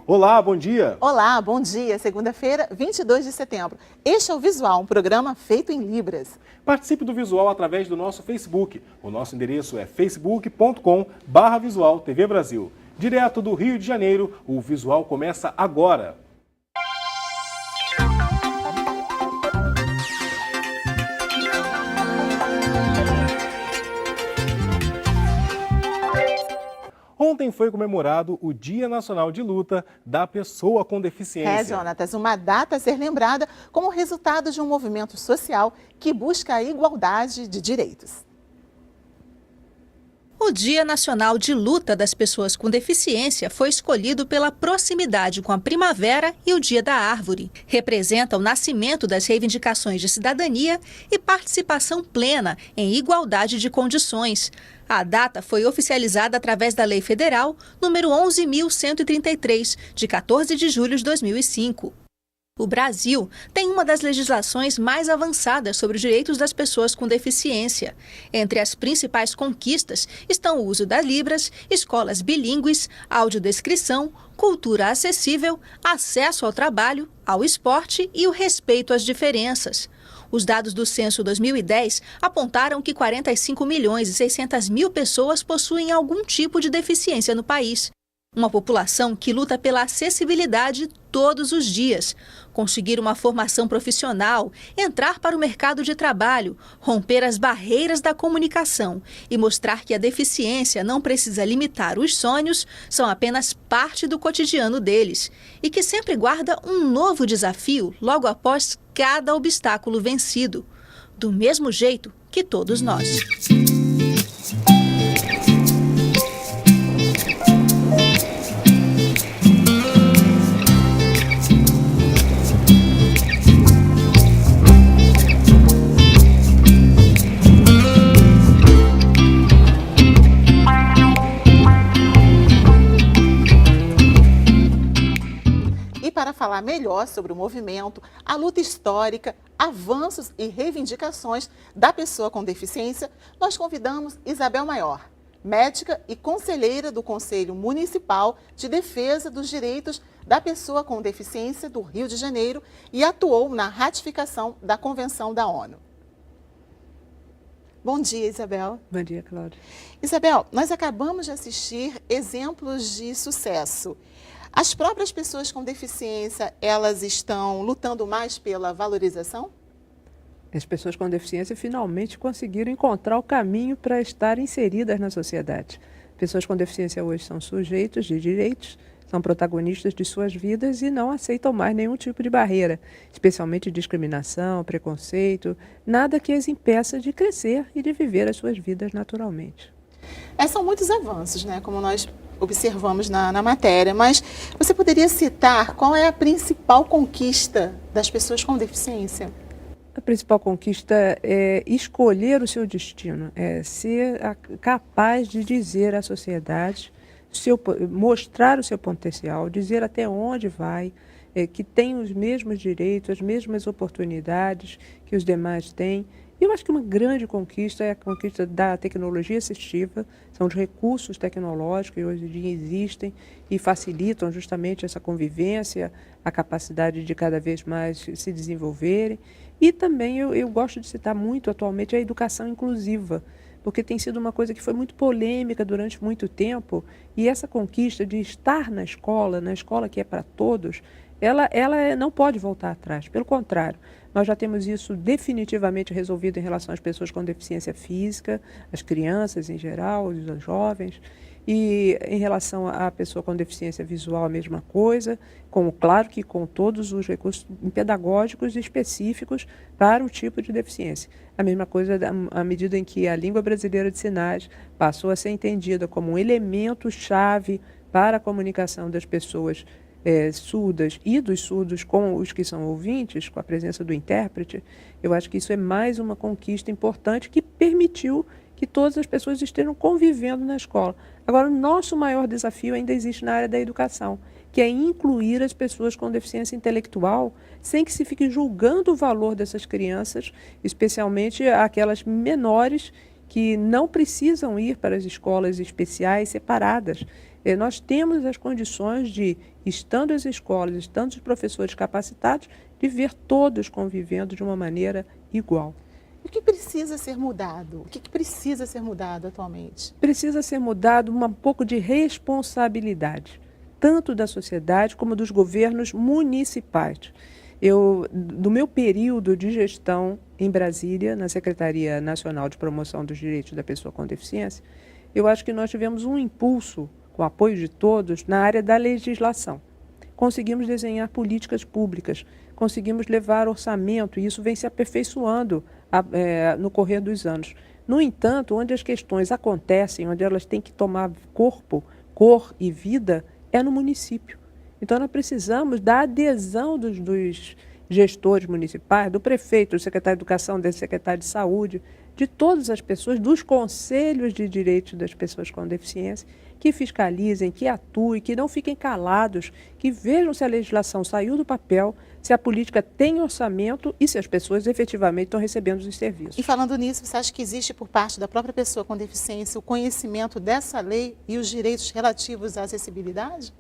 Olá, bom dia. Olá, bom dia. Segunda-feira, 22 de setembro. Este é o Visual, um programa feito em Libras. Participe do Visual através do nosso Facebook. O nosso endereço é facebook.com/Visual TV Brasil. Direto do Rio de Janeiro, o Visual começa agora. Ontem foi comemorado o Dia Nacional de Luta da Pessoa com Deficiência. Jonatas, uma data a ser lembrada como resultado de um movimento social que busca a igualdade de direitos. O Dia Nacional de Luta das Pessoas com Deficiência foi escolhido pela proximidade com a primavera e o Dia da Árvore. Representa o nascimento das reivindicações de cidadania e participação plena em igualdade de condições. A data foi oficializada através da Lei Federal número 11.133, de 14 de julho de 2005. O Brasil tem uma das legislações mais avançadas sobre os direitos das pessoas com deficiência. Entre as principais conquistas estão o uso das Libras, escolas bilíngues, audiodescrição, cultura acessível, acesso ao trabalho, ao esporte e o respeito às diferenças. Os dados do Censo 2010 apontaram que 45.600.000 pessoas possuem algum tipo de deficiência no país. Uma população que luta pela acessibilidade todos os dias, conseguir uma formação profissional, entrar para o mercado de trabalho, romper as barreiras da comunicação e mostrar que a deficiência não precisa limitar os sonhos, são apenas parte do cotidiano deles e que sempre guarda um novo desafio logo após cada obstáculo vencido, do mesmo jeito que todos nós. Para falar melhor sobre o movimento, a luta histórica, avanços e reivindicações da pessoa com deficiência, nós convidamos Isabel Maior, médica e conselheira do Conselho Municipal de Defesa dos Direitos da Pessoa com Deficiência do Rio de Janeiro e atuou na ratificação da Convenção da ONU. Bom dia, Isabel. Bom dia, Cláudia. Isabel, nós acabamos de assistir exemplos de sucesso. As próprias pessoas com deficiência, elas estão lutando mais pela valorização? As pessoas com deficiência finalmente conseguiram encontrar o caminho para estar inseridas na sociedade. Pessoas com deficiência hoje são sujeitos de direitos, são protagonistas de suas vidas e não aceitam mais nenhum tipo de barreira, especialmente discriminação, preconceito, nada que as impeça de crescer e de viver as suas vidas naturalmente. São muitos avanços, né? Como nós observamos na matéria, mas você poderia citar qual é a principal conquista das pessoas com deficiência? A principal conquista é escolher o seu destino, é ser capaz de dizer à sociedade, mostrar o seu potencial, dizer até onde vai, que tem os mesmos direitos, as mesmas oportunidades que os demais têm. Eu acho que uma grande conquista é a conquista da tecnologia assistiva, são os recursos tecnológicos que hoje em dia existem e facilitam justamente essa convivência, a capacidade de cada vez mais se desenvolverem. E também eu gosto de citar muito atualmente a educação inclusiva, porque tem sido uma coisa que foi muito polêmica durante muito tempo, e essa conquista de estar na escola que é para todos, ela não pode voltar atrás, pelo contrário. Nós já temos isso definitivamente resolvido em relação às pessoas com deficiência física, as crianças em geral, os jovens. E em relação à pessoa com deficiência visual, a mesma coisa, claro que com todos os recursos pedagógicos específicos para o tipo de deficiência. A mesma coisa à medida em que a língua brasileira de sinais passou a ser entendida como um elemento-chave para a comunicação das pessoas surdas e dos surdos com os que são ouvintes, com a presença do intérprete. Eu acho que isso é mais uma conquista importante que permitiu que todas as pessoas estejam convivendo na escola. Agora, o nosso maior desafio ainda existe na área da educação, que é incluir as pessoas com deficiência intelectual sem que se fique julgando o valor dessas crianças, especialmente aquelas menores que não precisam ir para as escolas especiais separadas. Nós temos as condições de, estando as escolas, estando os professores capacitados, de ver todos convivendo de uma maneira igual. O que precisa ser mudado? O que precisa ser mudado atualmente? Precisa ser mudado um pouco de responsabilidade, tanto da sociedade como dos governos municipais. No meu período de gestão em Brasília, na Secretaria Nacional de Promoção dos Direitos da Pessoa com Deficiência, eu acho que nós tivemos um impulso, com o apoio de todos, na área da legislação. Conseguimos desenhar políticas públicas, conseguimos levar orçamento, e isso vem se aperfeiçoando no correr dos anos. No entanto, onde as questões acontecem, onde elas têm que tomar corpo, cor e vida, é no município. Então, nós precisamos da adesão dos gestores municipais, do prefeito, do secretário de Educação, do secretário de Saúde, de todas as pessoas, dos conselhos de direitos das pessoas com deficiência, que fiscalizem, que atuem, que não fiquem calados, que vejam se a legislação saiu do papel, se a política tem orçamento e se as pessoas efetivamente estão recebendo os serviços. E falando nisso, você acha que existe por parte da própria pessoa com deficiência o conhecimento dessa lei e os direitos relativos à acessibilidade?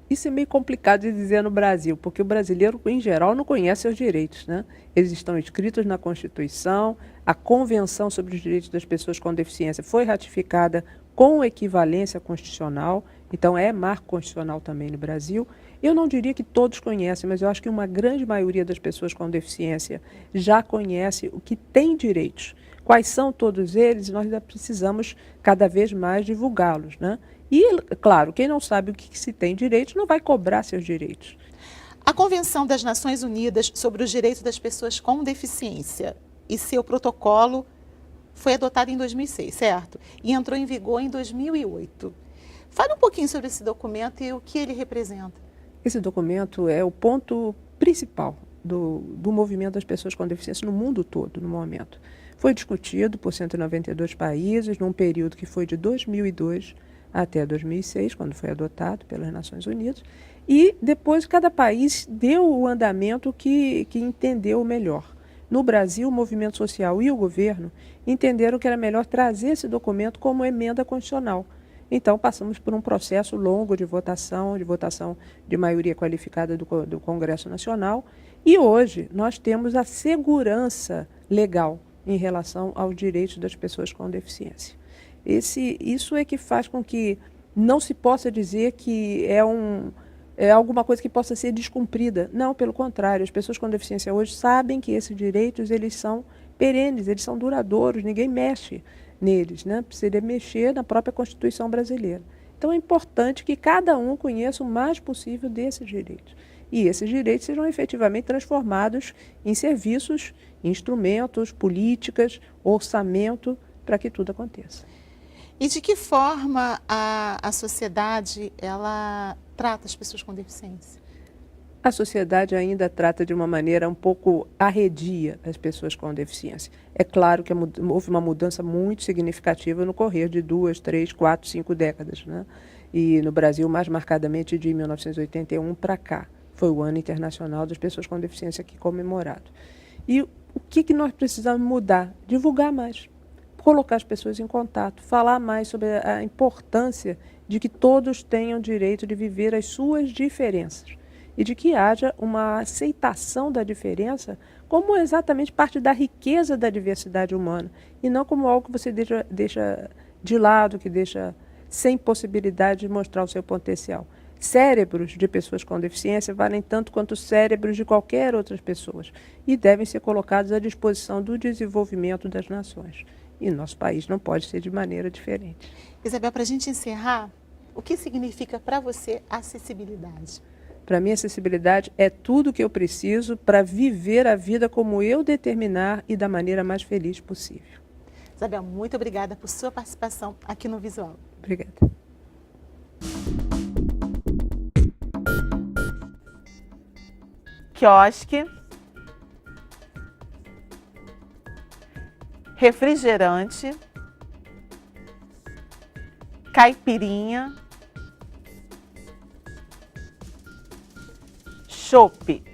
Isso é meio complicado de dizer no Brasil, porque o brasileiro, em geral, não conhece seus direitos, né? Eles estão inscritos na Constituição, a Convenção sobre os Direitos das Pessoas com Deficiência foi ratificada com equivalência constitucional, então é marco constitucional também no Brasil. Eu não diria que todos conhecem, mas eu acho que uma grande maioria das pessoas com deficiência já conhece o que tem direitos. Quais são todos eles? Nós ainda precisamos cada vez mais divulgá-los, né? E, claro, quem não sabe o que se tem direitos não vai cobrar seus direitos. A Convenção das Nações Unidas sobre os Direitos das Pessoas com Deficiência e seu protocolo foi adotado em 2006, certo? E entrou em vigor em 2008. Fale um pouquinho sobre esse documento e o que ele representa. Esse documento é o ponto principal do movimento das pessoas com deficiência no mundo todo, no momento. Foi discutido por 192 países, num período que foi de 2002 até 2006, quando foi adotado pelas Nações Unidas, e depois cada país deu o andamento que entendeu melhor. No Brasil, o movimento social e o governo entenderam que era melhor trazer esse documento como emenda constitucional. Então, passamos por um processo longo de votação de maioria qualificada do Congresso Nacional, e hoje nós temos a segurança legal em relação aos direitos das pessoas com deficiência. Isso é que faz com que não se possa dizer que é alguma coisa que possa ser descumprida. Não, pelo contrário, as pessoas com deficiência hoje sabem que esses direitos eles são perenes, eles são duradouros, ninguém mexe neles, né? Precisaria mexer na própria Constituição brasileira. Então é importante que cada um conheça o mais possível desses direitos. E esses direitos sejam efetivamente transformados em serviços, instrumentos, políticas, orçamento, para que tudo aconteça. E de que forma a sociedade ela trata as pessoas com deficiência? A sociedade ainda trata de uma maneira um pouco arredia as pessoas com deficiência. É claro que houve uma mudança muito significativa no correr de 2, 3, 4, 5 décadas, né? E no Brasil, mais marcadamente de 1981 para cá. Foi o Ano Internacional das Pessoas com Deficiência aqui comemorado. E o que nós precisamos mudar? Divulgar mais. Colocar as pessoas em contato, falar mais sobre a importância de que todos tenham direito de viver as suas diferenças e de que haja uma aceitação da diferença como exatamente parte da riqueza da diversidade humana e não como algo que você deixa de lado, que deixa sem possibilidade de mostrar o seu potencial. Cérebros de pessoas com deficiência valem tanto quanto cérebros de qualquer outras pessoas e devem ser colocados à disposição do desenvolvimento das nações. E nosso país não pode ser de maneira diferente. Isabel, para a gente encerrar, o que significa para você acessibilidade? Para mim, acessibilidade é tudo o que eu preciso para viver a vida como eu determinar e da maneira mais feliz possível. Isabel, muito obrigada por sua participação aqui no Visual. Obrigada. Quiosque, refrigerante, caipirinha, chopp.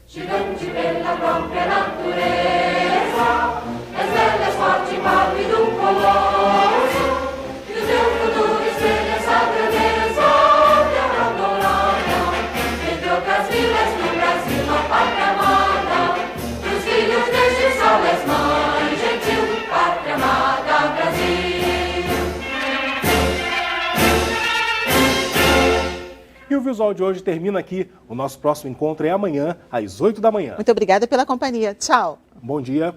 Gigante pela própria natureza, és velhas forte palme do colosso, e o teu futuro espelha essa grandeza, terra dourada, entre outras vilas do Brasil, a pátria amada, dos filhos deste sol és mãe gentil, pátria amada, Brasil. E o Visual de hoje termina aqui. O nosso próximo encontro é amanhã, às 8 da manhã. Muito obrigada pela companhia. Tchau. Bom dia.